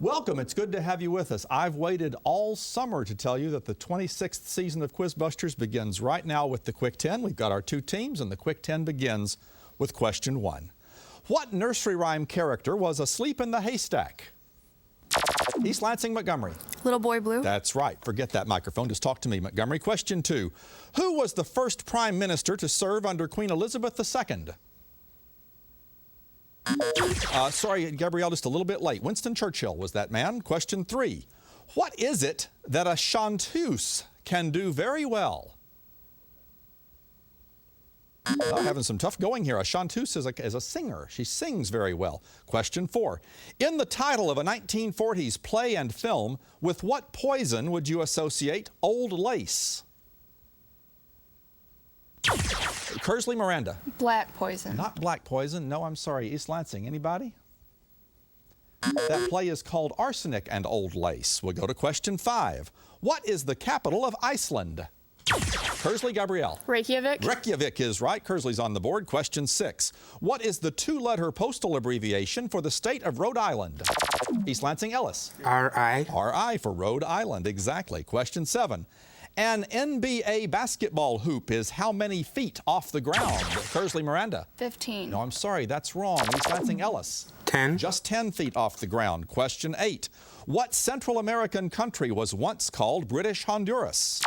Welcome. It's good to have you with us. I've waited all summer to tell you that the 26th season of QuizBusters begins right now with the Quick 10. We've got our two teams, and the Quick 10 begins with question 1. What nursery rhyme character was asleep in the haystack? East Lansing, Montgomery. Little Boy Blue. That's right. Forget that microphone. Just talk to me, Montgomery. Question 2. Who was the first prime minister to serve under Queen Elizabeth II? Sorry, Gabrielle, just a little bit late. Winston Churchill was that man. Question 3. What is it that a chanteuse can do very well? Having some tough going here. A chanteuse is a singer. She sings very well. Question 4. In the title of a 1940s play and film, with what poison would you associate old lace? Kearsley, Miranda. Black poison. Not black poison. No, I'm sorry. East Lansing. Anybody? That play is called Arsenic and Old Lace. We'll go to question 5. What is the capital of Iceland? Kearsley, Gabrielle. Reykjavik. Reykjavik is right. Kearsley's on the board. Question 6. What is the 2-letter postal abbreviation for the state of Rhode Island? East Lansing, Ellis. R.I. R.I. for Rhode Island. Exactly. Question 7. An NBA basketball hoop is how many feet off the ground? Kearsley, Miranda. 15. No, I'm sorry. That's wrong. East Lansing, Ellis. 10. Just 10 feet off the ground. Question 8. What Central American country was once called British Honduras?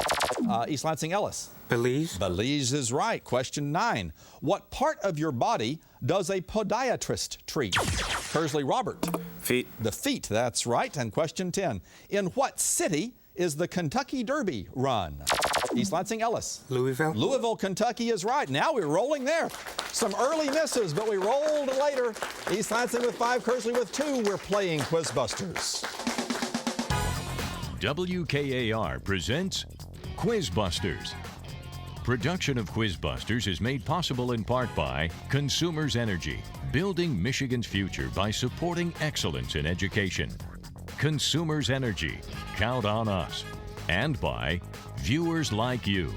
East Lansing, Ellis. Belize. Belize is right. Question 9. What part of your body does a podiatrist treat? Kearsley, Robert. Feet. The feet, that's right. And question 10. In what city is the Kentucky Derby run? East Lansing, Ellis. Louisville. Louisville, Kentucky is right. Now we're rolling there. Some early misses, but we rolled later. East Lansing with 5, Kearsley with 2. We're playing QuizBusters. WKAR presents QuizBusters. Production of QuizBusters is made possible in part by Consumers Energy, building Michigan's future by supporting excellence in education. Consumers Energy, count on us. And by viewers like you.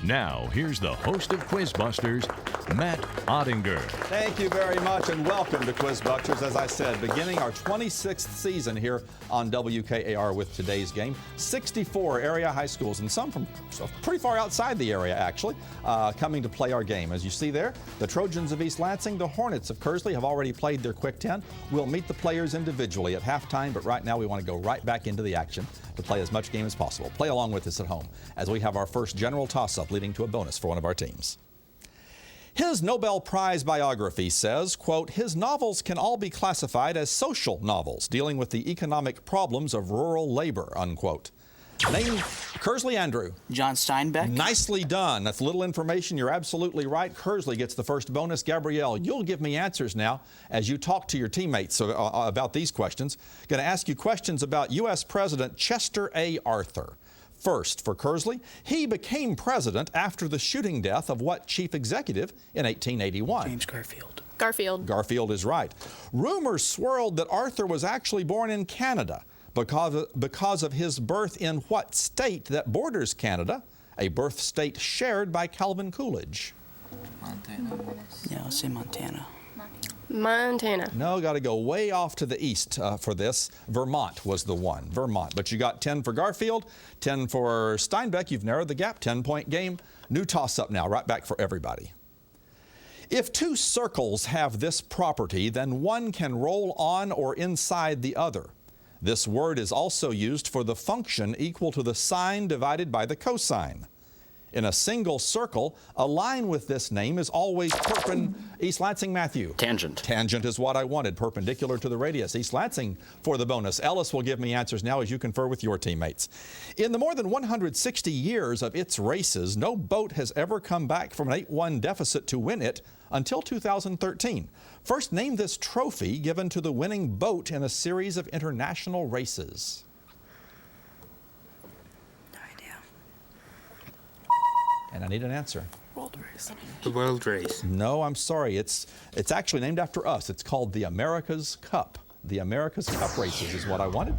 Now, here's the host of QuizBusters, Matt Ottinger. Thank you very much, and welcome to QuizBusters. As I said, beginning our 26th season here on WKAR with today's game. 64 area high schools, and some from pretty far outside the area, actually, coming to play our game. As you see there, the Trojans of East Lansing, the Hornets of Kearsley have already played their Quick 10. We'll meet the players individually at halftime, but right now we want to go right back into the action to play as much game as possible. Play along with us at home as we have our first general toss-up leading to a bonus for one of our teams. His Nobel Prize biography says, quote, his novels can all be classified as social novels dealing with the economic problems of rural labor, unquote. Name Kearsley, Andrew. John Steinbeck. Nicely done. That's little information. You're absolutely right. Kearsley gets the first bonus. Gabrielle, you'll give me answers now as you talk to your teammates about these questions. Going to ask you questions about U.S. President Chester A. Arthur. First, for Kearsley, he became president after the shooting death of what chief executive in 1881? James Garfield. Garfield. Garfield is right. Rumors swirled that Arthur was actually born in Canada because of his birth in what state that borders Canada, a birth state shared by Calvin Coolidge? Montana. Yeah, I'll say Montana. Montana. No, got to go way off to the east for this. Vermont was the one. Vermont. But you got 10 for Garfield, 10 for Steinbeck. You've narrowed the gap. 10-point game. New toss-up now. Right back for everybody. If two circles have this property, then one can roll on or inside the other. This word is also used for the function equal to the sine divided by the cosine. In a single circle, a line with this name is always East Lansing, Matthew. Tangent. Tangent is what I wanted, perpendicular to the radius. East Lansing for the bonus. Ellis will give me answers now as you confer with your teammates. In the more than 160 years of its races, no boat has ever come back from an 8-1 deficit to win it until 2013. First, name this trophy given to the winning boat in a series of international races. And I need an answer. World Race. The World Race. No, I'm sorry. It's actually named after us. It's called the America's Cup. The America's Cup races is what I wanted.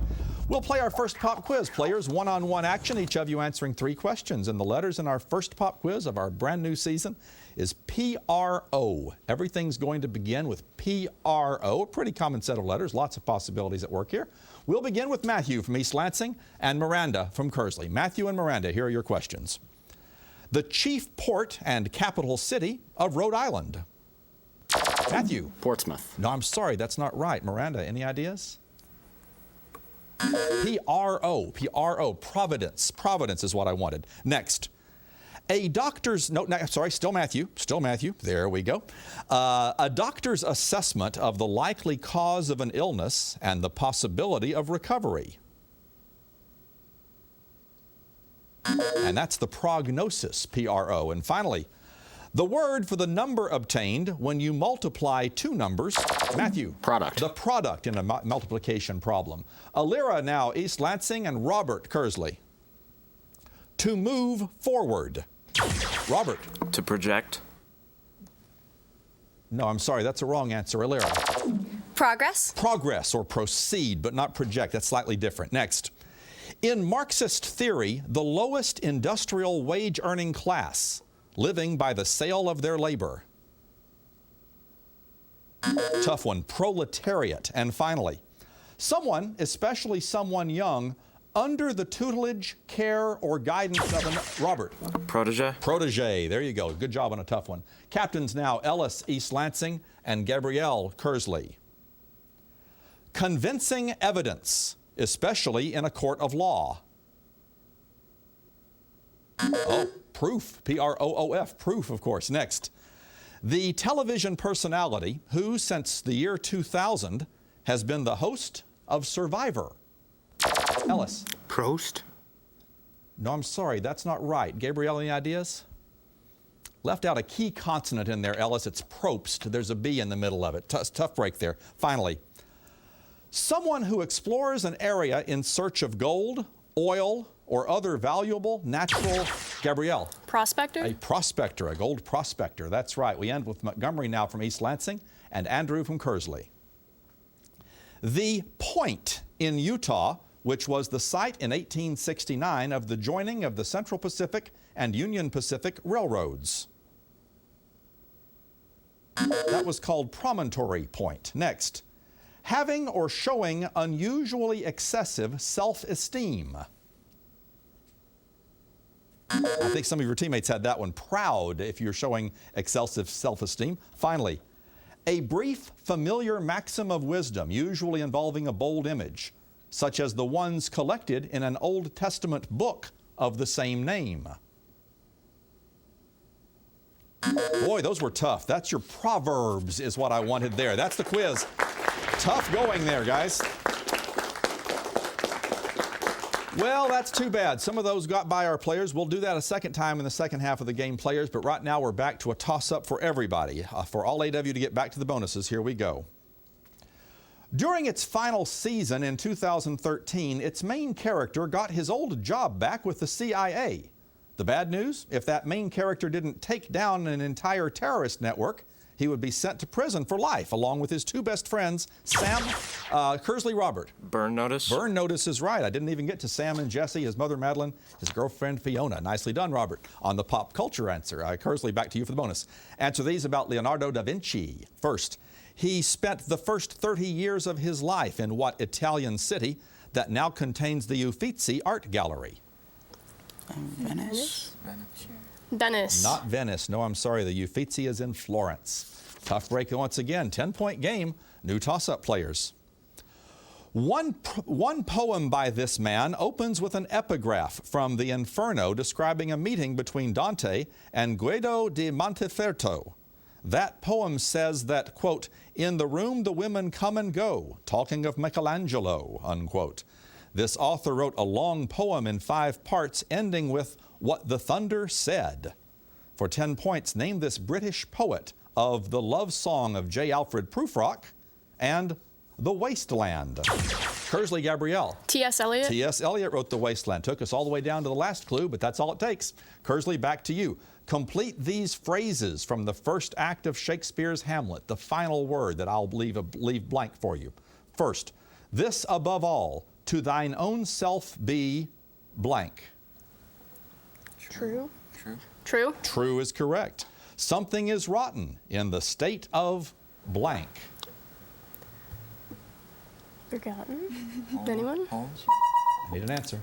We'll play our first pop quiz. Players, one-on-one action, each of you answering 3 questions. And the letters in our first pop quiz of our brand new season is P-R-O. Everything's going to begin with P-R-O. A pretty common set of letters, lots of possibilities at work here. We'll begin with Matthew from East Lansing and Miranda from Kearsley. Matthew and Miranda, here are your questions. The chief port and capital city of Rhode Island. Matthew. Portsmouth. No, I'm sorry, that's not right. Miranda, any ideas? P-R-O, P-R-O, Providence. Providence is what I wanted. Next. A doctor's, no, sorry, still Matthew, there we go. A doctor's assessment of the likely cause of an illness and the possibility of recovery. And that's the prognosis, P-R-O. And finally, the word for the number obtained when you multiply 2 numbers. Matthew. Product. The product in a multiplication problem. Alira now, East Lansing, and Robert, Kearsley. To move forward. Robert. To project. No, I'm sorry, that's a wrong answer. Alira. Progress. Progress or proceed, but not project. That's slightly different. Next. In Marxist theory, the lowest industrial wage-earning class living by the sale of their labor. Tough one. Proletariat. And finally, someone, especially someone young, under the tutelage, care, or guidance of an... Robert. Protege. Protege. There you go. Good job on a tough one. Captains now, Ellis, East Lansing, and Gabrielle, Kearsley. Convincing evidence, especially in a court of law. Oh, proof. P-R-O-O-F. Proof, of course. Next. The television personality who, since the year 2000, has been the host of Survivor. Ellis. Prost. No, I'm sorry, that's not right. Gabrielle, any ideas? Left out a key consonant in there, Ellis. It's Probst. There's a B in the middle of it. Tough break there. Finally, someone who explores an area in search of gold, oil, or other valuable natural... Gabrielle. Prospector. A prospector, a gold prospector. That's right. We end with Montgomery now from East Lansing and Andrew from Kearsley. The Point in Utah, which was the site in 1869 of the joining of the Central Pacific and Union Pacific Railroads. That was called Promontory Point. Next, having or showing unusually excessive self-esteem. I think some of your teammates had that one. Proud if you're showing excessive self-esteem. Finally, a brief, familiar maxim of wisdom, usually involving a bold image, such as the ones collected in an Old Testament book of the same name. Boy, those were tough. That's your Proverbs is what I wanted there. That's the quiz. Tough going there, guys. Well, that's too bad. Some of those got by our players. We'll do that a second time in the second half of the game, players. But right now, we're back to a toss-up for everybody. For all 8 of you to get back to the bonuses, here we go. During its final season in 2013, its main character got his old job back with the CIA. The bad news? If that main character didn't take down an entire terrorist network, he would be sent to prison for life, along with his 2 best friends, Sam, Kearsley, Robert. Burn notice. Burn notice is right. I didn't even get to Sam and Jesse, his mother, Madeline, his girlfriend, Fiona. Nicely done, Robert. On the pop culture answer, Kearsley, back to you for the bonus. Answer these about Leonardo da Vinci. First, he spent the first 30 years of his life in what Italian city that now contains the Uffizi Art Gallery? Venice. Venice. Not Venice. No, I'm sorry. The Uffizi is in Florence. Tough break once again. 10-point game. New toss-up players. One poem by this man opens with an epigraph from the Inferno describing a meeting between Dante and Guido di Monteferto. That poem says that, quote, in the room the women come and go, talking of Michelangelo, unquote. This author wrote a long poem in 5 parts, ending with what the thunder said. For 10 points, name this British poet of the love song of J. Alfred Prufrock and The Wasteland. Kearsley, Gabrielle. T.S. Eliot. T.S. Eliot wrote The Wasteland. Took us all the way down to the last clue, but that's all it takes. Kearsley, back to you. Complete these phrases from the first act of Shakespeare's Hamlet, the final word that I'll leave blank for you. First, this above all, To thine own self be blank. True. True. True. True is correct. Something is rotten in the state of blank. Forgotten. Anyone? Holmes. I need an answer.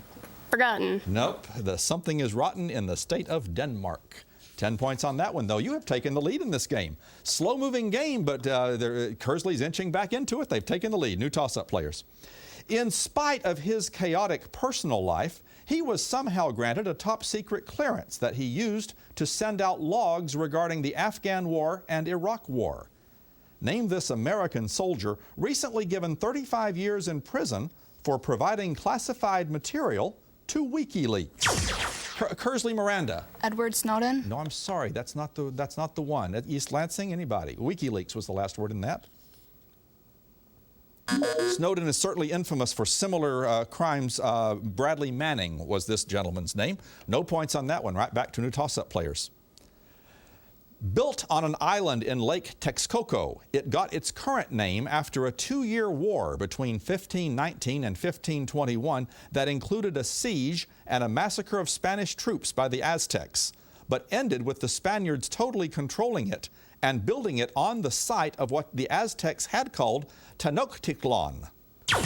Forgotten. Nope. The something is rotten in the state of Denmark. 10 points on that one, though. You have taken the lead in this game. Slow-moving game, but Kearsley's inching back into it. They've taken the lead. New toss-up players. In spite of his chaotic personal life, he was somehow granted a top-secret clearance that he used to send out logs regarding the Afghan War and Iraq War. Name this American soldier recently given 35 years in prison for providing classified material to WikiLeaks. Kearsley, Miranda. Edward Snowden. No, I'm sorry. That's not the one. At East Lansing, anybody. WikiLeaks was the last word in that. Snowden is certainly infamous for similar crimes. Bradley Manning was this gentleman's name. No points on that one. Right back to new toss-up players. Built on an island in Lake Texcoco, it got its current name after a 2-year war between 1519 and 1521 that included a siege and a massacre of Spanish troops by the Aztecs, but ended with the Spaniards totally controlling it and building it on the site of what the Aztecs had called Tenochtitlan.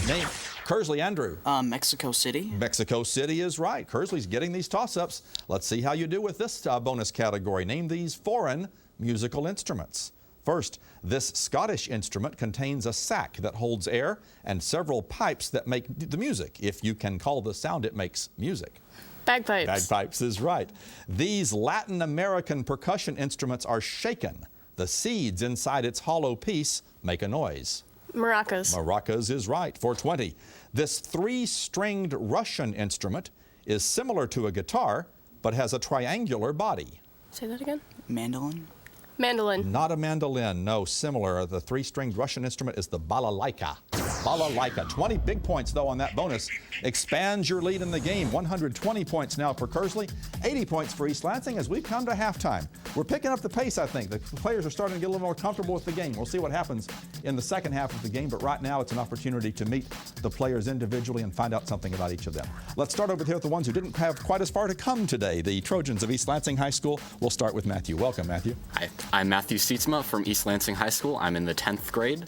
Name, Kearsley, Andrew. Mexico City. Mexico City is right. Kearsley's getting these toss-ups. Let's see how you do with this bonus category. Name these foreign musical instruments. First, this Scottish instrument contains a sack that holds air and several pipes that make the music, if you can call the sound it makes music. Bagpipes. Bagpipes is right. These Latin American percussion instruments are shaken. The seeds inside its hollow piece make a noise. Maracas. Maracas is right. 420. This 3-stringed Russian instrument is similar to a guitar, but has a triangular body. Say that again. Mandolin. Mandolin. Not a mandolin, no, similar. The 3-stringed Russian instrument is the balalaika. Balalaika. 20 big points, though, on that bonus. Expands your lead in the game. 120 points now for Kearsley, 80 points for East Lansing as we come to halftime. We're picking up the pace, I think. The players are starting to get a little more comfortable with the game. We'll see what happens in the second half of the game, but right now it's an opportunity to meet the players individually and find out something about each of them. Let's start over here with the ones who didn't have quite as far to come today, the Trojans of East Lansing High School. We'll start with Matthew. Welcome, Matthew. Hi, I'm Matthew Sietsma from East Lansing High School. I'm in the 10th grade.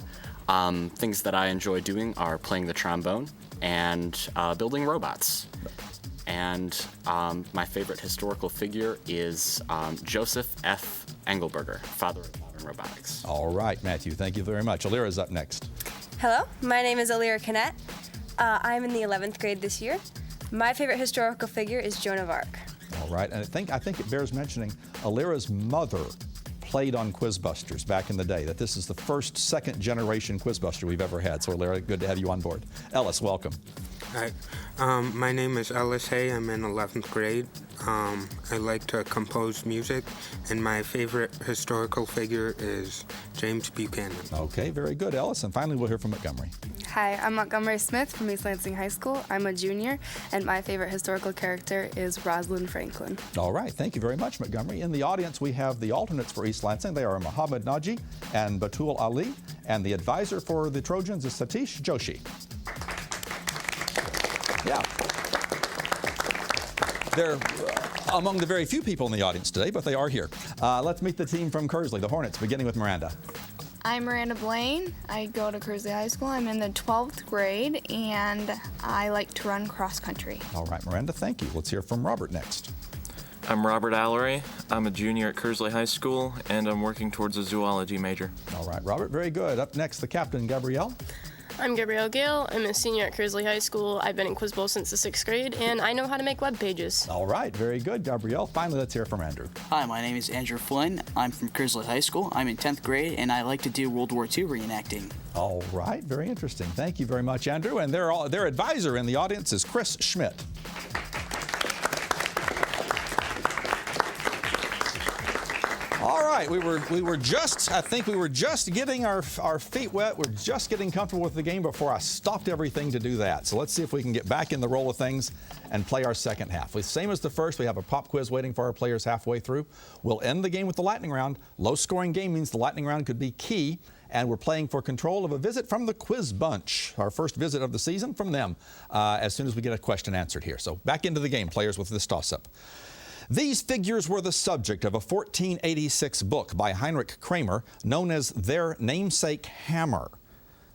Things that I enjoy doing are playing the trombone and building robots. And my favorite historical figure is Joseph F. Engelberger, father of modern robotics. All right, Matthew, thank you very much. Alira's up next. Hello, my name is Alira Canet. I'm in the 11th grade this year. My favorite historical figure is Joan of Arc. All right, and I think it bears mentioning Alira's mother played on QuizBusters back in the day, that this is the first second-generation QuizBuster we've ever had. So, Alira, good to have you on board. Ellis, welcome. Hi, my name is Ellis Hay. I'm in 11th grade. I like to compose music, and my favorite historical figure is James Buchanan. Okay, very good, Ellis. And finally, we'll hear from Montgomery. Hi, I'm Montgomery Smith from East Lansing High School. I'm a junior, and my favorite historical character is Rosalind Franklin. All right, thank you very much, Montgomery. In the audience, we have the alternates for East Lansing. They are Mohammed Naji and Batul Ali, and the advisor for the Trojans is Satish Joshi. Yeah. They're among the very few people in the audience today, but they are here. Let's meet the team from Kearsley, the Hornets, beginning with Miranda. I'm Miranda Blaine. I go to Kearsley High School. I'm in the 12th grade, and I like to run cross country. All right, Miranda, thank you. Let's hear from Robert next. I'm Robert Allery. I'm a junior at Kearsley High School, and I'm working towards a zoology major. All right, Robert, very good. Up next, the captain, Gabrielle. I'm Gabrielle Gale. I'm a senior at Kearsley High School. I've been in Quiz Bowl since the 6th grade, and I know how to make web pages. All right, very good, Gabrielle. Finally, let's hear from Andrew. Hi, my name is Andrew Flynn. I'm from Kearsley High School. I'm in 10th grade, and I like to do World War II reenacting. All right, very interesting. Thank you very much, Andrew. And their advisor in the audience is Chris Schmidt. All right, we were just getting our feet wet. We're just getting comfortable with the game before I stopped everything to do that. So let's see if we can get back in the roll of things and play our second half. Same as the first, we have a pop quiz waiting for our players halfway through. We'll end the game with the lightning round. Low-scoring game means the lightning round could be key, and we're playing for control of a visit from the Quiz Bunch. Our first visit of the season from them as soon as we get a question answered here. So back into the game, players, with this toss-up. These figures were the subject of a 1486 book by Heinrich Kramer known as Their Namesake Hammer.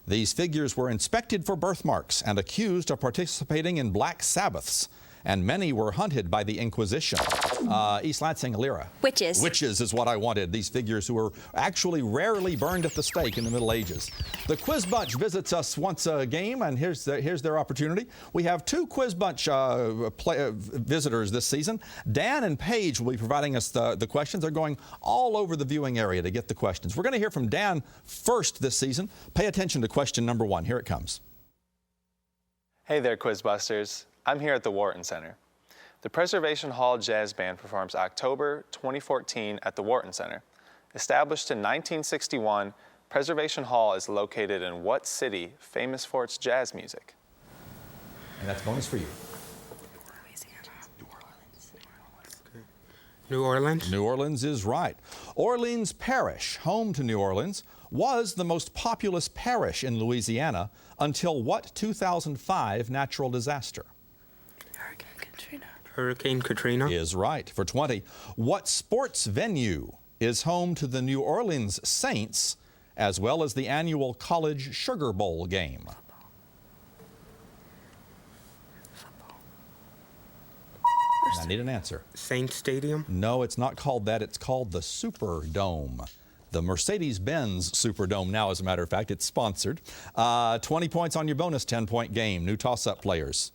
These figures were inspected for birthmarks and accused of participating in Black Sabbaths, and many were hunted by the Inquisition. East Lansing, Lyra. Witches. Witches is what I wanted. These figures who were actually rarely burned at the stake in the Middle Ages. The Quiz Bunch visits us once a game, and here's their opportunity. We have two Quiz Bunch visitors this season. Dan and Paige will be providing us the questions. They're going all over the viewing area to get the questions. We're going to hear from Dan first this season. Pay attention to question number 1. Here it comes. Hey there, QuizBusters. I'm here at the Wharton Center. The Preservation Hall Jazz Band performs October 2014 at the Wharton Center. Established in 1961, Preservation Hall is located in what city famous for its jazz music? And that's bonus for you. New Orleans. New Orleans is right. Orleans Parish, home to New Orleans, was the most populous parish in Louisiana until what 2005 natural disaster? Hurricane Katrina. Is right. For 20, what sports venue is home to the New Orleans Saints as well as the annual College Sugar Bowl game? I need an answer. Saints Stadium. No, it's not called that. It's called the Superdome. The Mercedes-Benz Superdome now, as a matter of fact. It's sponsored. 20 points on your bonus 10-point game. New toss-up players.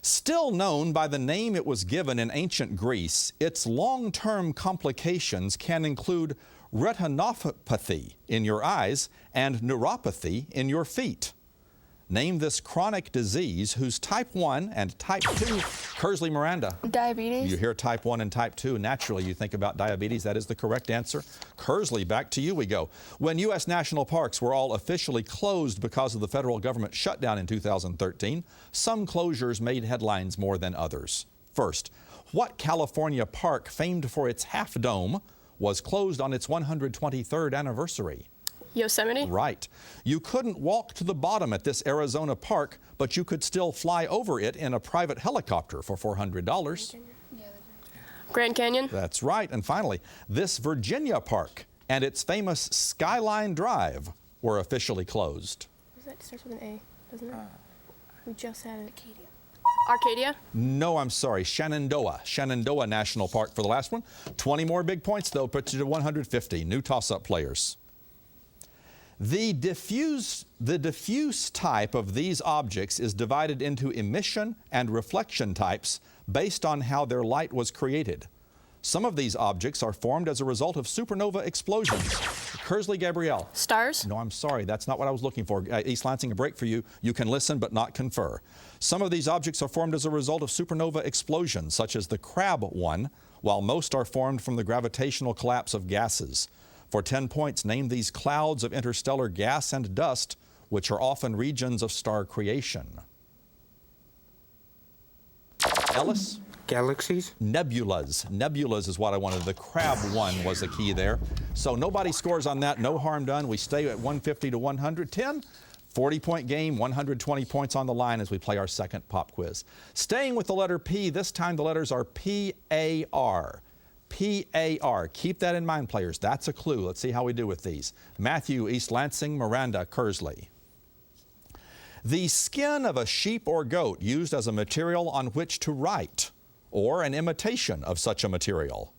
Still known by the name it was given in ancient Greece, its long-term complications can include retinopathy in your eyes and neuropathy in your feet. Name this chronic disease whose type 1 and type 2, Kearsley, Miranda. Diabetes. You hear type 1 and type 2, naturally you think about diabetes. That is the correct answer. Kearsley, back to you we go. When U.S. national parks were all officially closed because of the federal government shutdown in 2013, some closures made headlines more than others. First, what California park famed for its half dome was closed on its 123rd anniversary? Yosemite? Right. You couldn't walk to the bottom at this Arizona park, but you could still fly over it in a private helicopter for $400. Grand Canyon? That's right. And finally, this Virginia park and its famous Skyline Drive were officially closed. That starts with an A, doesn't it? We just had it. Arcadia? No, I'm sorry. Shenandoah National Park for the last one. 20 more big points, though, put you to 150. New toss-up players. The diffuse type of these objects is divided into emission and reflection types based on how their light was created. Some of these objects are formed as a result of supernova explosions. Kearsley, Gabrielle. Stars? No, I'm sorry. That's not what I was looking for. East Lansing, a break for you. You can listen but not confer. Some of these objects are formed as a result of supernova explosions, such as the Crab one, while most are formed from the gravitational collapse of gases. For 10 points, name these clouds of interstellar gas and dust, which are often regions of star creation. Ellis? Galaxies. Nebulas. Nebulas is what I wanted. The Crab one was the key there. So nobody scores on that. No harm done. We stay at 150 to 110. 40-point game, 120 points on the line as we play our second pop quiz. Staying with the letter P, this time the letters are P-A-R. P-A-R. Keep that in mind, players. That's a clue. Let's see how we do with these. Matthew, East Lansing, Miranda, Kearsley. The skin of a sheep or goat used as a material on which to write, or an imitation of such a material.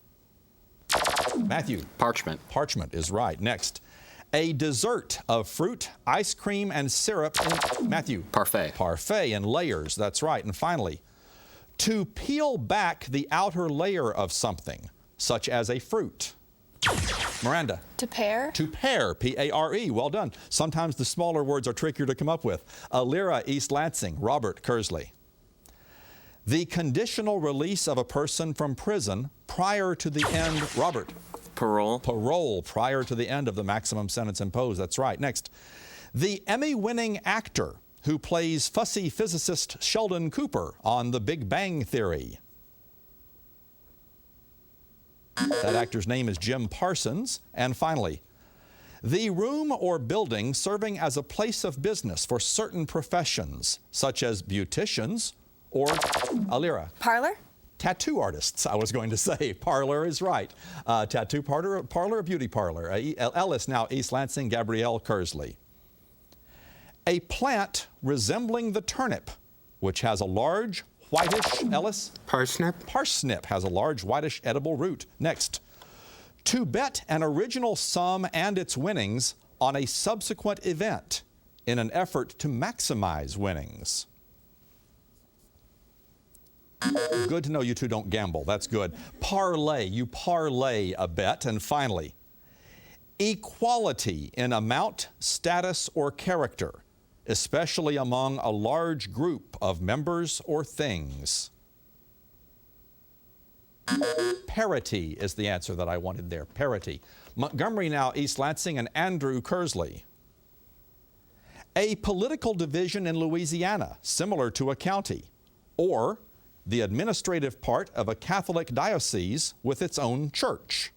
Matthew. Parchment. Parchment is right. Next. A dessert of fruit, ice cream, and syrup in Matthew. Parfait. Parfait in layers. That's right. And finally, to peel back the outer layer of something, such as a fruit. Miranda. To pair. To pair, P-A-R-E. Well done. Sometimes the smaller words are trickier to come up with. Lyra, East Lansing. Robert, Kearsley. The conditional release of a person from prison prior to the end. Robert. Parole. Parole prior to the end of the maximum sentence imposed. That's right. Next. The Emmy-winning actor who plays fussy physicist Sheldon Cooper on The Big Bang Theory. That actor's name is Jim Parsons. And finally, The room or building serving as a place of business for certain professions, such as beauticians or, Alira? Parlor? Tattoo artists, I was going to say. Parlor is right. Tattoo parlor or beauty parlor? Ellis, now East Lansing, Gabrielle, Kearsley. A plant resembling the turnip, which has a large whitish, Ellis? Parsnip. Parsnip has a large whitish edible root. Next. To bet an original sum and its winnings on a subsequent event in an effort to maximize winnings. Good to know you two don't gamble. That's good. Parlay. You parlay a bet. And finally, equality in amount, status, or character, especially among a large group of members or things. Parity is the answer that I wanted there. Parity. Montgomery, now East Lansing, and Andrew, Kearsley. A political division in Louisiana, similar to a county, or the administrative part of a Catholic diocese with its own church.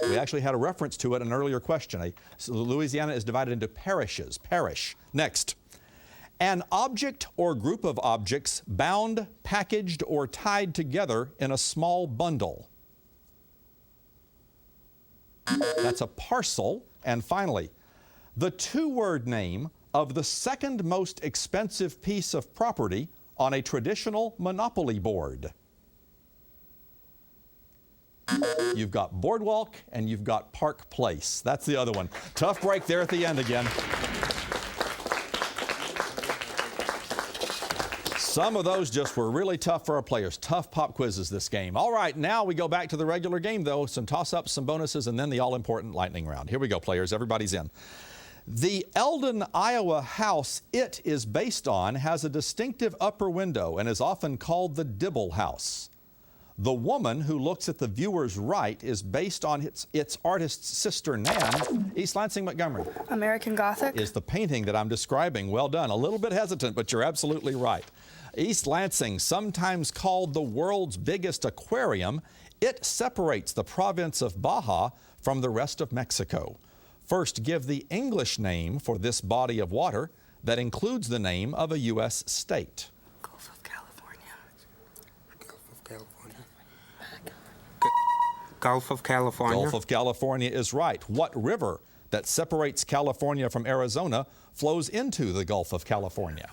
We actually had a reference to it in an earlier question. Louisiana is divided into parishes. Parish. Next. An object or group of objects bound, packaged, or tied together in a small bundle. That's a parcel. And finally, the two-word name of the second most expensive piece of property on a traditional monopoly board. You've got Boardwalk and you've got Park Place. That's the other one. Tough break there at the end again. Some of those just were really tough for our players. Tough pop quizzes this game. All right, now we go back to the regular game, though. Some toss-ups, some bonuses, and then the all-important lightning round. Here we go, players. Everybody's in. The Eldon, Iowa house it is based on has a distinctive upper window and is often called the Dibble House. The woman who looks at the viewer's right is based on its artist's sister, Nan. East Lansing, Montgomery. American Gothic. Is the painting that I'm describing. Well done. A little bit hesitant, but you're absolutely right. East Lansing, sometimes called the world's biggest aquarium, it separates the province of Baja from the rest of Mexico. First, give the English name for this body of water that includes the name of a U.S. state. Gulf of California. Gulf of California. Gulf of California. Gulf of California is right. What river that separates California from Arizona flows into the Gulf of California?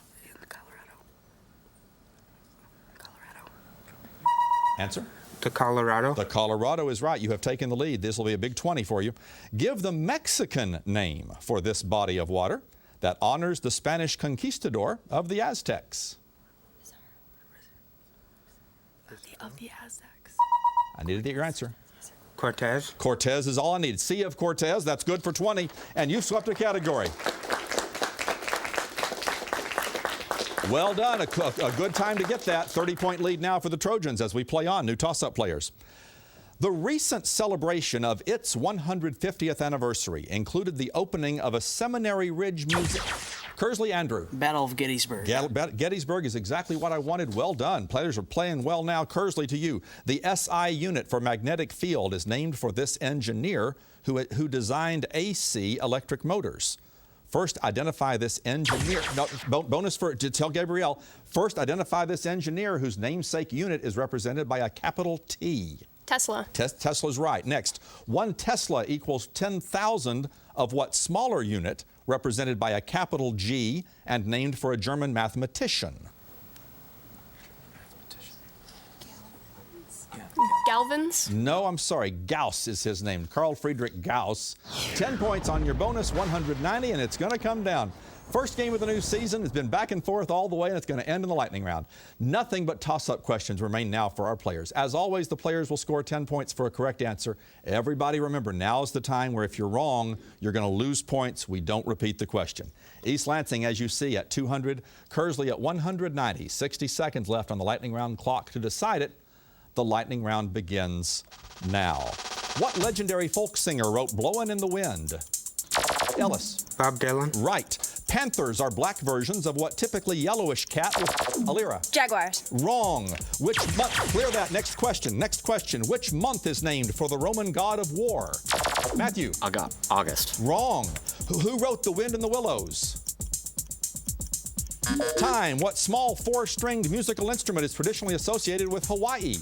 Answer? The Colorado. The Colorado is right. You have taken the lead. This will be a big 20 for you. Give the Mexican name for this body of water that honors the Spanish conquistador of the Aztecs. Of the Aztecs. I needed to get your answer. Cortez. Cortez is all I need. Sea of Cortez. That's good for 20. And you've swept a category. Well done. A good time to get that. 30-point lead now for the Trojans as we play on. New toss-up players. The recent celebration of its 150th anniversary included the opening of a Seminary Ridge Museum. Kearsley, Andrew. Battle of Gettysburg. Gettysburg is exactly what I wanted. Well done. Players are playing well now. Kearsley, to you. The SI unit for magnetic field is named for this engineer who designed AC electric motors. First, identify this engineer. No, bonus to tell Gabrielle. First, identify this engineer whose namesake unit is represented by a capital T. Tesla. Tesla's right. Next, 1 Tesla equals 10,000 of what smaller unit represented by a capital G and named for a German mathematician? Galvins? No, I'm sorry. Gauss is his name. Carl Friedrich Gauss. 10 points on your bonus, 190, and it's going to come down. First game of the new season has been back and forth all the way, and it's going to end in the lightning round. Nothing but toss-up questions remain now for our players. As always, the players will score 10 points for a correct answer. Everybody remember, now is the time where if you're wrong, you're going to lose points. We don't repeat the question. East Lansing, as you see, at 200. Kearsley at 190. 60 seconds left on the lightning round clock to decide it. The lightning round begins now. What legendary folk singer wrote "Blowin' in the Wind"? Ellis. Bob Dylan. Right. Panthers are black versions of what typically yellowish cat with Alira? Jaguars. Wrong. Which month? Clear that. Next question. Next question. Which month is named for the Roman god of war? Matthew. I got August. Wrong. Who wrote The Wind in the Willows? Time. What small four-stringed musical instrument is traditionally associated with Hawaii?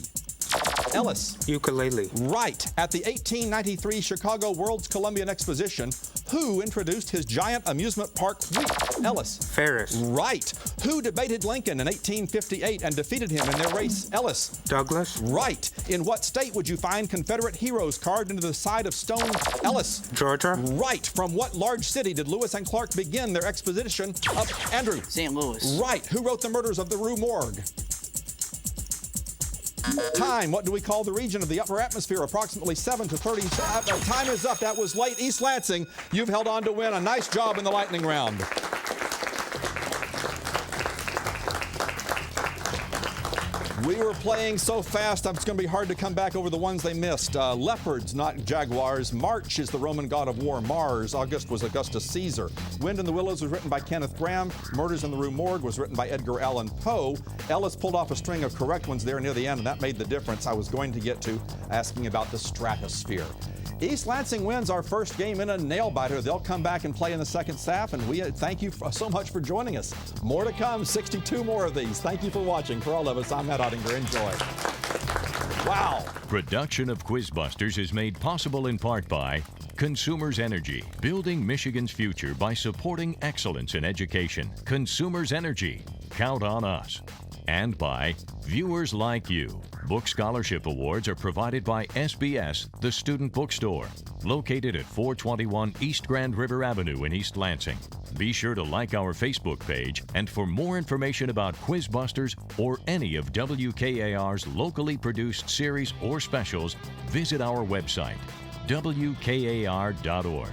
Ellis. Ukulele. Right. At the 1893 Chicago World's Columbian Exposition, who introduced his giant amusement park week? Ellis. Ferris. Right. Who debated Lincoln in 1858 and defeated him in their race? Ellis. Douglas. Right. In what state would you find Confederate heroes carved into the side of stone? Ellis. Georgia. Right. From what large city did Lewis and Clark begin their expedition up? Andrew. St. Louis. Right. Who wrote The Murders of the Rue Morgue? Time. What do we call the region of the upper atmosphere? Approximately 7 to 30. Time is up. That was late. East Lansing, you've held on to win. A nice job in the lightning round. We were playing so fast, it's going to be hard to come back over the ones they missed. Leopards, not jaguars. March is the Roman god of war. Mars. August was Augustus Caesar. Wind in the Willows was written by Kenneth Graham. Murders in the Rue Morgue was written by Edgar Allan Poe. Ellis pulled off a string of correct ones there near the end, and that made the difference. I was going to get to asking about the stratosphere. East Lansing wins our first game in a nail-biter. They'll come back and play in the second half, and we thank you so much for joining us. More to come, 62 more of these. Thank you for watching. For all of us, I'm Matt Ottinger. Enjoy. Wow. Production of QuizBusters is made possible in part by Consumers Energy, building Michigan's future by supporting excellence in education. Consumers Energy, count on us. And by viewers like you. Book Scholarship Awards are provided by SBS, the Student Bookstore, located at 421 East Grand River Avenue in East Lansing. Be sure to like our Facebook page, and for more information about QuizBusters or any of WKAR's locally produced series or specials, visit our website, WKAR.org.